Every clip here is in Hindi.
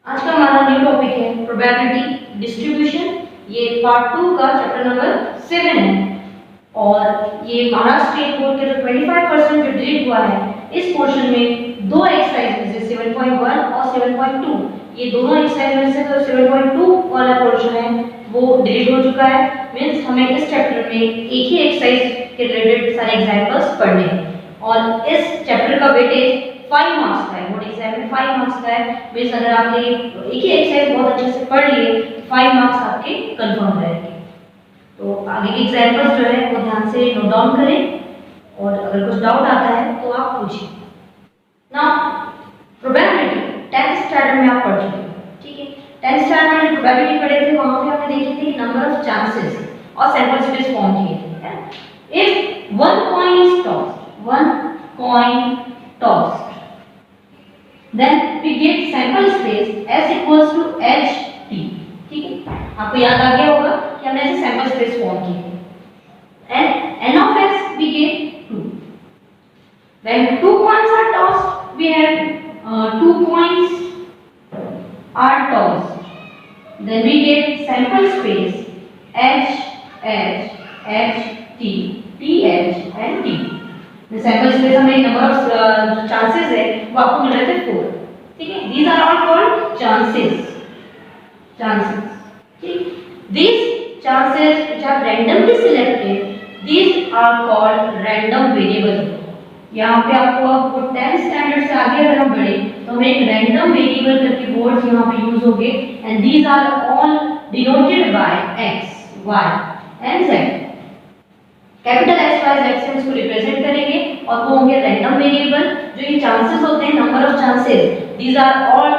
आज का हमारा न्यू टॉपिक है प्रोबेबिलिटी डिस्ट्रीब्यूशन। ये पार्ट 2 का चैप्टर नंबर 7 है और ये महाराष्ट्र स्टेट बोर्ड के जो 25% जो डिलीट हुआ है इस पोर्शन में दो एक्सरसाइज में से 7.1 और 7.2 ये दोनों एक्सरसाइज में से जो 7.2 वाला पोर्शन है वो डिलीट हो चुका है। मींस हमें इस चैप्टर में एक ही एक्सरसाइज के रिलेटेड सारे एग्जांपल्स पढ़ने हैं और इस चैप्टर का वेटेज 5 मार्क्स का है। बोर्ड एग्जाम में 5 मार्क्स का है। मींस अगर आपने एक ही एक्सरसाइज बहुत अच्छे से पढ़ लिए तो 5 मार्क्स आपके कंफर्म रहेंगे। तो आगे के एग्जांपल्स जो है वो ध्यान से नोट डाउन करें और अगर कुछ डाउट आता है तो आप पूछिए। नाउ प्रोबेबिलिटी 10th स्टैंडर्ड में आप पढ़ चुके हैं, ठीक है। 10th स्टैंडर्ड में प्रोबेबिलिटी पढ़े थे, वहां पे आपने देखे थे नंबर ऑफ चांसेस और सैंपल स्पेस फॉर्म किए थे। If one coin is tossed, then we get sample space s equals to h t, ठीक है। आपको याद आ गया होगा कि हमने ऐसे सैंपल स्पेस फॉर्म किए थे and n of s we get 2. When two coins are tossed we have two coins are tossed, then we get sample space h t t h and t. The sample space हमें नंबर ऑफ चांसेस है वो आपको मिल रहे थे 4, ठीक है। these are all called chances, ठीक। these chances which are randomly selected these are called random variable। यहाँ पे आपको अब 10th स्टैंडर्ड से आगे अगर हम बढ़े तो हमें एक रैंडम वेरिएबल करके वर्ड्स यहाँ पे यूज होंगे and these are all denoted by x, y and z। Capital x, y, z से इसको रिप्रेजेंट करेंगे और वो होंगे रैंडम वेरिएबल। जो ये चांसेस होते हैं, number of chances, these are all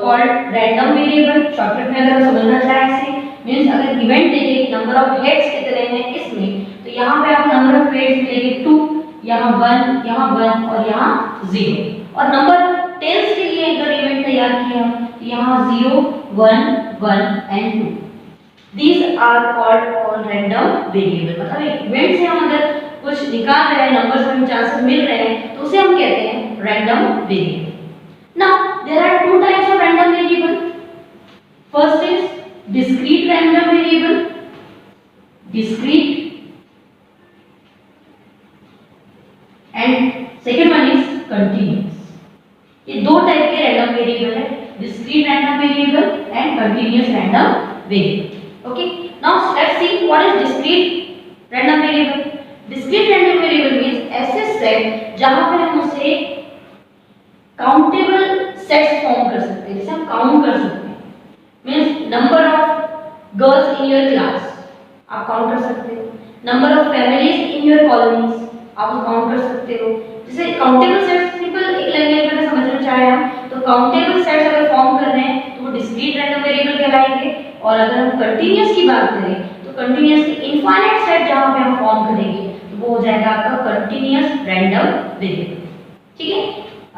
called random variable। Shortcut में अगर समझना चाहें इसे मींस अगर इवेंट देखे नंबर ऑफ हेड्स कितने हैं इसमें, तो यहाँ पे आपको नंबर ऑफ हेड्स मिलेंगे 2, यहाँ 1, यहाँ 1 और यहाँ 0। और नंबर ऑफ टेल्स के लिए अगर इवेंट तैयार किया तो यहाँ 0, 1, 1 and 2। These are called all random variable। मतलब इवेंट से हम अगर कुछ निकाल रहे हैं, नंबर्स में चांसेस मिल रहे हैं तो उसे हम कहते हैं random variable. Now there are two types of random variable। First is discrete random variable, discrete, and second one is continuous। ये दो टाइप के रैंडम वेरिएबल है, discrete random variable and continuous random variable। Okay, now let's see what is discrete random variable। discrete random variable means ऐसे सेट जहां पे हम उसे काउंटेबल सेट्स फॉर्म कर सकते हैं, जैसे हम काउंट कर सकते हैं। Means number of girls in your class आप काउंट कर सकते हो, number of families in your colonies आप काउंट कर सकते हो। जैसे काउंटेबल सेट्स सिंपल एक लैंग्वेज में समझना चाहे हम तो काउंटेबल सेट्स अगर फॉर्म कर रहे हैं तो वो डिस्क्रीट रैंडम वेरिएबल कहलाएंगे। और अगर हम कंटीन्यूअस की बात करें तो कंटीन्यूअस के इनफाइनाइट सेट जहां पे हम फॉर्म करेंगे तो वो हो जाएगा आपका कंटीन्यूअस रैंडम वेरिएबल, ठीक है।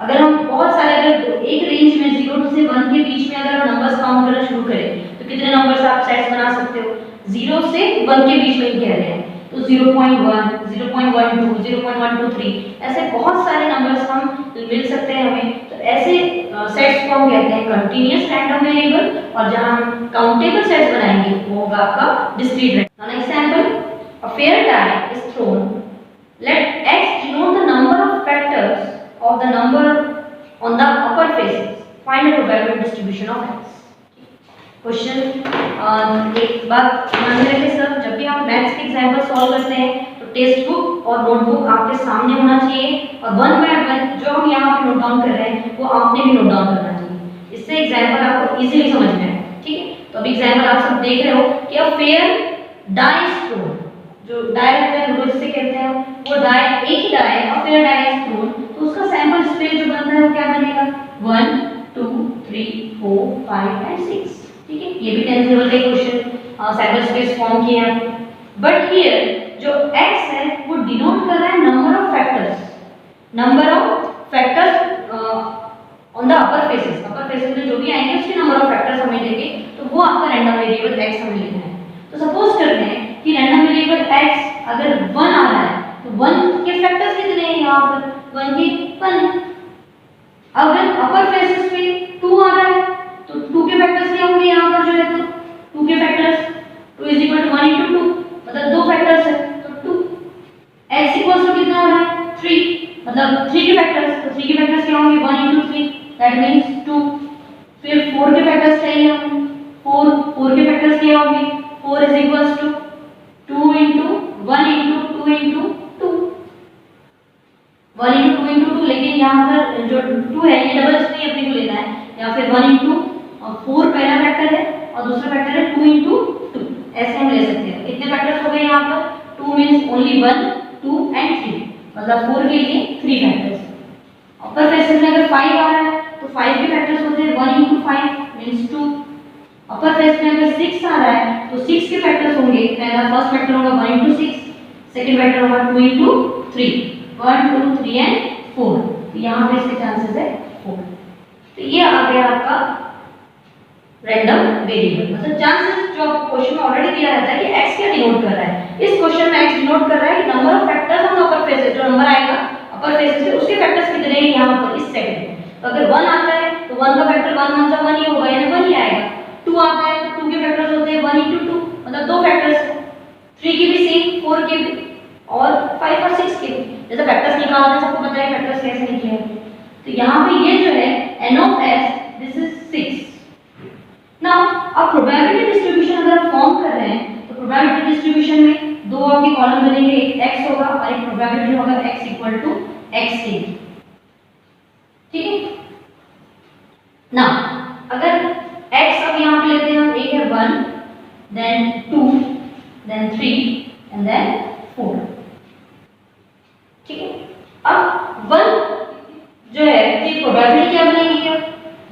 अगर हम बहुत सारे अगर एक रेंज में 0 से 1 के बीच में अगर हम नंबर्स काउंट करना शुरू करें तो कितने नंबर्स आप सेट्स बना सकते हो? 0 से 1 के बीच में ही कह रहे हैं तो 0.1, 0.12, 0.123 ऐसे बहुत सारे नंबर्स हम मिल सकते हैं हमें। तो ऐसे सेट्स को हम कहते हैं कंटीन्यूअस रैंडम वेरिएबल और जहां हम काउंटेबल सेट्स बनाएंगे वो होगा आपका discrete random. For example a fair die is thrown, let x denote the number of factors of the number on the upper faces, find the probability distribution of x। Question एक बात ध्यान में रखें सर, जब भी हम मैथ्स के एग्जांपल सॉल्व करते हैं तो टेक्स्ट बुक और नोटबुक आपके सामने होना चाहिए और वन बाय वन जो हम यहाँ पे नोट डाउन कर रहे हैं वो आपने भी नोट डाउन करना चाहिए। इससे एग्जांपल आपको इजीली समझ में आए, ठीक है। तो अभी एग्जांपल आप सब देख रहे हो कि a fair die is thrown, जो डाई होता है लूडो जिसे कहते हैं वो डाई एक ही डाई है, a fair die is thrown, तो उसका सैंपल स्पेस जो बनता है वो क्या बनेगा? 1, 2, 3, 4, 5 and 6, ठीक है। ये भी 10th लेवल का क्वेश्चन सैंपल स्पेस फॉर्म किया है। बट हियर जो x है वो डिनोट कर रहा है number of factors on the upper faces. Upper faces में जो भी आएंगे उसके नंबर ऑफ फैक्टर्स हमें देंगे तो वो आपका रैंडम वेरिएबल x हमें लिखना है। तो सपोज करते हैं कि रैंडम वेरिएबल x अगर 1 आ रहा है तो 1 के फैक्टर्स कितने हैं? यहाँ पर 1 के 1 है। अगर अपर फेसेस पे 2 आ रहा है मीन्स 2। फिर 4 के फैक्टर्स चाहिए हमें, 4 के फैक्टर्स क्या होंगे, 4 is equals to 2 into 1 into 2 into 2, 1 into 2 into 2, लेकिन यहाँ पर जो 2 है ये डबल इसमें अपने को लेना है, या फिर 1 इंटू 4 पहला फैक्टर है और दूसरा फैक्टर है 2 इंटू 2, ऐसे हम ले सकते हैं। कितने फैक्टर्स हो गए यहाँ पर, 2 मीन्स ओनली 1 2 एंड 3, मतलब 4 के लिए 3 फैक्टर्स। अपर फेसेस में अगर 5 आ रहा है तो 5 के फैक्टर्स होते हैं 1 इंटू 5 मीन्स 2। अपर फेस में अगर 6 आ रहा है तो 6 के फैक्टर्स होंगे, पहला फर्स्ट फैक्टर होगा 1 इंटू 6, सेकंड फैक्टर होगा 2 इंटू 3, 1 2 3 एंड 4, तो यहाँ पे इसके चांसेस है 4। तो ये आ गया आपका रैंडम वेरिएबल, मतलब चांसेस जो आपको क्वेश्चन में ऑलरेडी दिया रहता है कि x क्या डिनोट कर रहा है। इस क्वेश्चन में x डिनोट कर रहा है कि number of factors on upper faces, जो नंबर आएगा अपर फेसेस से उसके फैक्टर्स कितने हैं यहाँ पर इस सेट में। तो अगर 1 आता है तो 1 का फैक्टर 1 1 1 ही होगा, यानी 1 ही आएगा। 2 आता है तो 2 के फैक्टर्स होते हैं 1 इंटू 2, मतलब 2 फैक्टर्स हैं। 3 के भी सेम, 4 के भी और 5 और 6 के भी। जैसे फैक्टर्स निकालते हैं सबको पता है फैक्टर्स कैसे निकले। तो यहाँ पे ये जो है n of s this is 6। Now अब प्रोबेबिलिटी डिस्ट्रीब्यूशन अगर आप फॉर्म कर रहे हैं तो प्रोबेबिलिटी डिस्ट्रीब्यूशन में दो आपके कॉलम बनेंगे, एक x होगा और एक प्रोबेबिलिटी होगा x इक्वल टू x के, ठीक है। नाउ अगर x अब यहाँ पे लेते हैं हम, एक है 1 देन 2 देन 3 एंड देन 4, ठीक है। अब 1 जो है ये प्रोबेबिलिटी क्या बनेगी, अब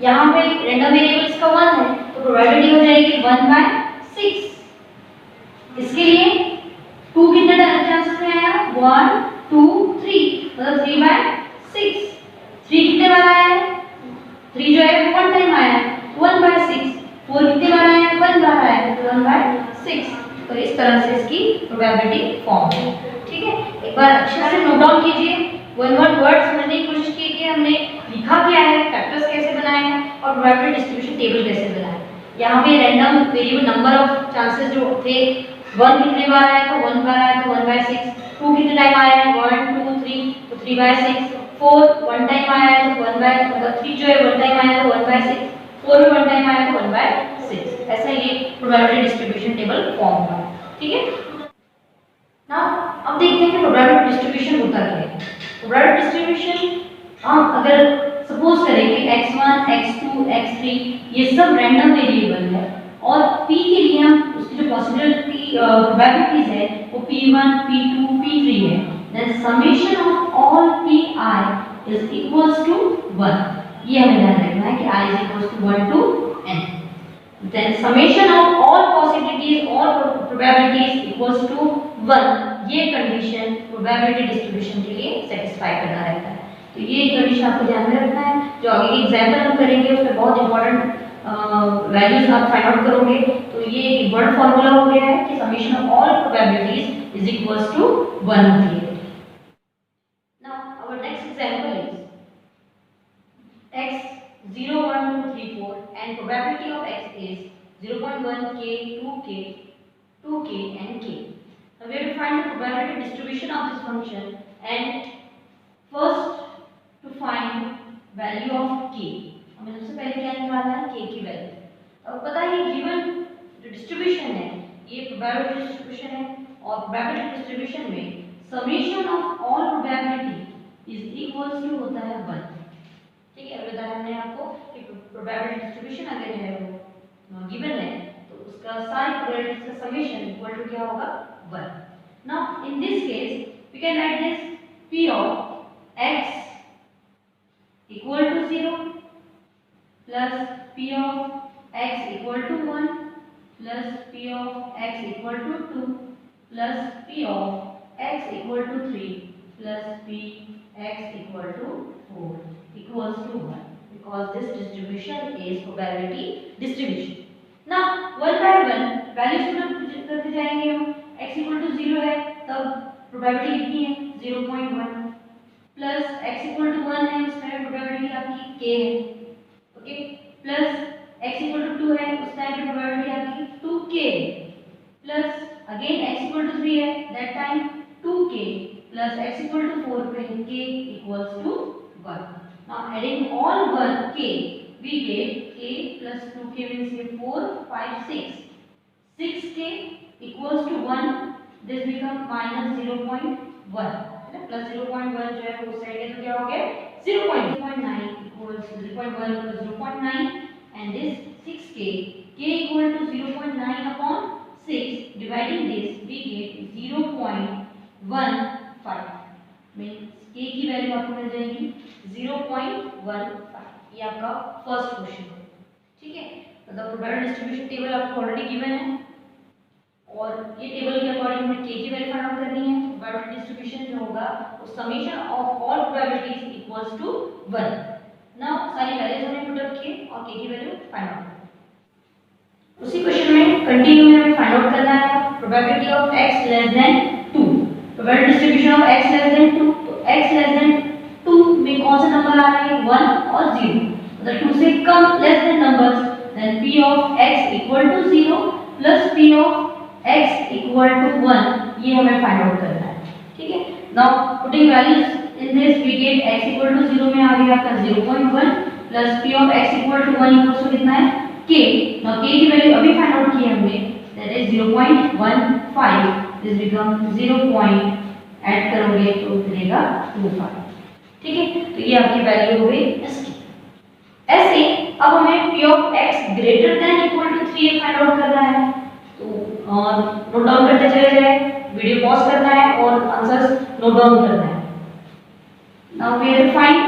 यहाँ पे रैंडम वेरिएबल इसका 1 है तो प्रोबेबिलिटी हो जाएगी 1/6। इसके लिए 2 कितने चांसेस में आया, 1 2 3, मतलब 3/6। 3 कितने बार आया है, 3 जो है वो 1 टाइम आया है 1/6। 4 कितने बार आया है, 1 बार आया है तो 1/6। तो इस तरह से इसकी प्रोबेबिलिटी फॉर्म है, ठीक है। एक बार अच्छे से नोट डाउन कीजिए, वन वर्ड समझने की कोशिश कीजिए कि हमने लिखा क्या है, फैक्टर्स कैसे बनाए हैं और प्रोबेबिलिटी डिस्ट्रीब्यूशन टेबल कैसे बनाया है। यहाँ पे random variable number of chances जो थे, 1 कितने बार आया था 1 बार आया तो 1/6, 2 कितने टाइम आया है 1 2 3 तो 3/6, 4 1 टाइम आया है तो 3 जो है 1 टाइम आया तो 1/6, 4 भी 1 टाइम आया तो 1/6। ऐसा ये प्रोबेबिलिटी डिस्ट्रीब्यूशन टेबल फॉर्म हुआ, ठीक है ना। अब देखते हैं कि प्रोबेबिलिटी डिस्ट्रीब्यूशन होता क्या है। प्रोबेबिलिटी डिस्ट्रीब्यूशन हम अगर सपोज करें कि x1 x2 x3 ये सब रैंडम वेरिएबल है और p के लिए हम उसकी जो पॉसिबिलिटी प्रोबेबिलिटीज है वो p1 p2 p3 है, then summation of all pi is equals to 1। ये हमें ध्यान रखना है कि i is equals to 1 to n, then summation of all possibilities all probabilities equals to 1। ये कंडीशन प्रोबेबिलिटी डिस्ट्रीब्यूशन के लिए सेटिस्फाई करना रहता है। तो ये कंडीशन आपको ध्यान में रखना है। जो आगे के एग्जांपल हम करेंगे उसमें बहुत इंपॉर्टेंट वैल्यूज आप फाइंड आउट करोगे। तो ये एक वर्ड फार्मूला हो गया है कि summation of all probabilities is equals to 1 होती है। Now our next example is x 0 1 2 3 4 and probability of x is 0.1 k 2k 2k and k. Now we have to find the probability distribution of this function and first to find value of k. हमें सबसे पहले क्या निकालना है, k की वैल्यू। अब पता है गिवन जो डिस्ट्रीब्यूशन है ये प्रोबेबिलिटी डिस्ट्रीब्यूशन है और प्रोबेबिलिटी डिस्ट्रीब्यूशन में summation of all probability is equals to होता है 1, ठीक है। बताया हमने आपको कि प्रोबेबिलिटी डिस्ट्रीब्यूशन अगर है वो गिवन है तो उसका सारी प्रोबेबिलिटीज का समेशन इक्वल टू क्या होगा 1। Now in this case we can write this p of x equal to 0 plus p of x equal to 1 plus p of x equal to 2 plus p of x equal to 3 plus p x equal to 4 equals to 1 because this distribution is probability distribution. Now one by one values put करते जाएंगे हम। x equal to 0 है तब प्रोबेबिलिटी कितनी है 0.1 प्लस x equal to 1 है उसमें प्रोबेबिलिटी आपकी k है, okay, plus x equal to 2 है उस टाइम पे प्रोबेबिलिटी आपकी 2k plus again x equal to 3 है that time 2k plus x equal to 4 पे k equals to 1। Now adding all 1k, we get k plus 2k means here 4, 5, 6. 6k equals to 1. This become minus 0.1. Plus 0.1 जो है उस साइड है तो क्या हो गया 0.9 equals 0.1 equals 0.9 and this 6k k equal to 0.9 upon 6 dividing this we get 0.15 means k की वैल्यू आपको मिल जाएगी 0.15 ये आपका फर्स्ट क्वेश्चन है ठीक है मतलब प्रोबेबिलिटी डिस्ट्रीब्यूशन टेबल आपको ऑलरेडी गिवन है और ये टेबल के अकॉर्डिंग हमें k की वैल्यू फाइंड आउट करनी है प्रोबेबिलिटी डिस्ट्रीब्यूशन जो होगा वो summation of all probabilities equals to 1 now सारी वैल्यूज हमने पुट अप किए और k की वैल्यू फाइंड आउट कर उसी क्वेश्चन में कंटिन्यू में हमें फाइंड आउट करना है probability of x less then 2 probability distribution of x less then 2 तो x लेस देन 2 में कौन सा नंबर आ रहा है 1 और 0 मतलब 2 से कम less than numbers then p of x equal to 0 plus p of x equal to 1 ये हमें फाइंड आउट करना है ठीक है now putting values in this we get x equal to 0 में आ गया आपका 0.1 plus p of x equal to 1 equals to कितना है k नाउ k की वैल्यू अभी फाइंड आउट की हमने that is 0.15 this become 0. Add करोगे तो मिलेगा 25 ठीक है तो ये आपकी वैल्यू हो गई इसकी ऐसे अब हमें p of x greater than equal to 3 find out करना है और नोट डाउन करते चले जाए वीडियो पॉज करना है और आंसर्स नोट डाउन करना है now we have to find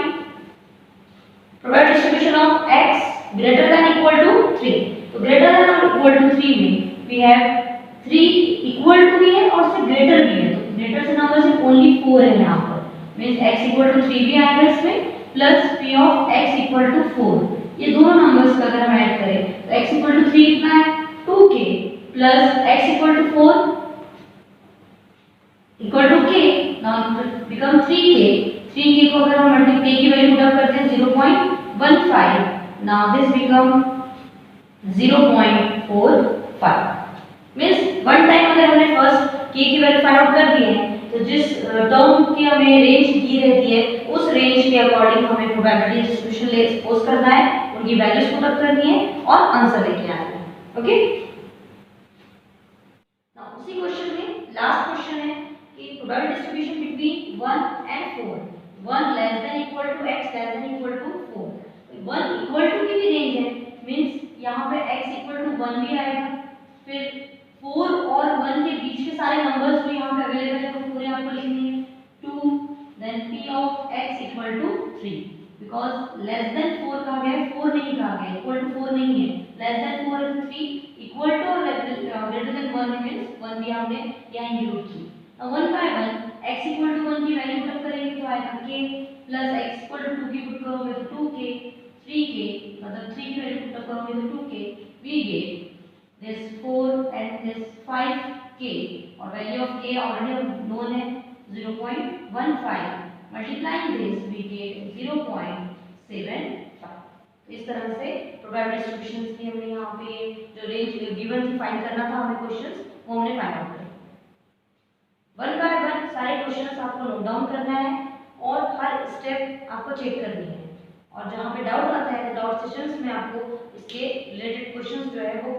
probability distribution of x greater than equal to 3 तो greater than or equal to 3 में वी हैव 3 equal to भी है और से ग्रेटर भी है तो ग्रेटर से नंबर से ओनली 4 है यहां पर मींस x equal to 3 भी आएगा इसमें plus p of x equal to 4 ये दोनों नंबर्स का अगर हम ऐड करें तो x equal to 3 कितना है 2k plus x equal to 4 equal to k now become 3k को अगर हम मल्टीप्लाई की वैल्यू पुट अप करते हैं 0.15 now this become 0.45 means one time अगर हमने फर्स्ट k की वैल्यू फाइंड आउट कर दी है तो जिस टर्म की हमें रेंज दी रहती है उस रेंज के अकॉर्डिंग हमें प्रोबेबिलिटी डिस्ट्रीब्यूशन ले सपोज करना है उनकी वैल्यूज पुट अप करनी है और आंसर लेके आना है ओके उसी क्वेश्चन में लास्ट क्वेश्चन है कि probability distribution between 1 and 4 1 less than equal to x less than equal to 4 1 equal to की भी रेंज है मींस यहां पे x इक्वल टू 1 भी आएगा फिर 4 और 1 के बीच के सारे नंबर्स भी यहां पे अवेलेबल है तो पूरे आपको लिखने हैं 2 then p of x equal to 3 because less than 4 कहा गया है 4 नहीं कहा गया इक्वल टू 4 नहीं है less than 4 is 3 equal to और ग्रेटर देन 1 मींस 1 भी हमने यहां इंक्लूड की अब 1 बाय 1 x इक्वल टू 1 की वैल्यू पुट करेंगे तो आएगा k plus x equal to 2 की पुट करोगे तो 2k 3k मतलब 3 की वैल्यू पुट करोगे तो 2k we get this 4 and this 5k और value of k already known है 0.15 मल्टीप्लाइंग दिस we get 0.75 तो इस तरह से प्रोबेबिलिटी डिस्ट्रीब्यूशंस की हमने यहाँ पे जो रेंज गिवन थी फाइंड करना था हमें क्वेश्चंस वो हमने फाइंड आउट करे वन बाय वन सारे क्वेश्चंस आपको नोट डाउन करना है और हर स्टेप आपको चेक करनी है और जहाँ पे डाउट आता है तो डाउट सेशंस में आपको इसके रिलेटेड क्वेश्चंस जो है वो